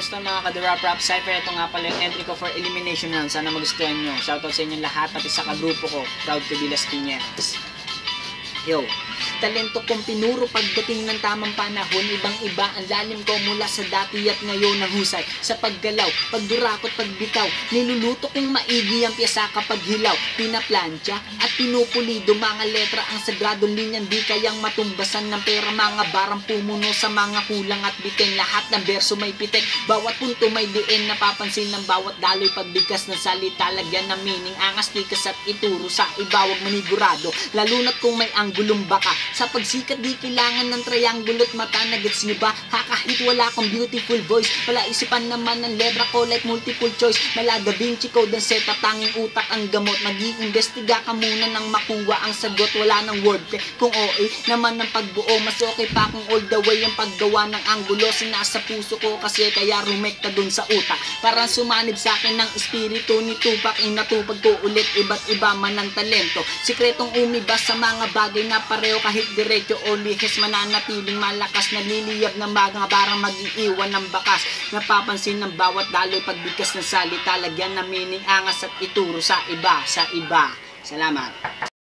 Kamusta mga ka-The Rap Cypher? Ito nga pala yung entry ko for elimination round. Sana magustuhan nyo. Shoutout sa inyong lahat, pati sa ka-grupo ko. Proud to be Las Piñeras. Yo, talento kong pinuro pagdating ng tamang panahon. Ibang-iba ang lalim ko mula sa dati at ngayon ng husay. Sa paggalaw, pagdurakot, pagbitaw, niluluto kong maigi ang pyesa kapag hilaw. Pinaplansya at pinupulido, mga letra ang sagradong linyang di kayang matumbasan ng pera. Mga barang pumuno sa mga kulang at bitin. Lahat ng berso may pitik, bawat punto may diin. Napapansin ng bawat daloy, pagbigkas ng salita, lagyan ng meaning. Angas, tikas at ituro sa ibawag manigurado. Lalo na't kung may anggulong baka. Sa pagsikat di kailangan ng triangle at mata na gets nyo ba? Kahit wala akong beautiful voice, wala isipan naman ng letra ko like multiple choice. Mala Da Vinci Code ang setup, tanging utak ang gamot. Mag-iimbestiga ka muna nang makuha ang sagot. Wala ng wordplay kung OA naman ng pagbuo. Mas okay pa kung all the way ang paggawa ng anggulo. Sinasa puso ko kasi kaya rumekta dun sa utak. Parang sumanib sa akin ng espiritu ni Tupac. Inatupag ko ulit, iba't iba man ang talento. Sikretong umibas sa mga bagay na pareho, kahit diretso o lihis mananatiling malakas. Naliliyab na mga barang mag-iiwan ng bakas. Napapansin ng bawat daloy, pagbigkas ng salita, lagyan ng meaning, angas at ituro sa iba. Salamat.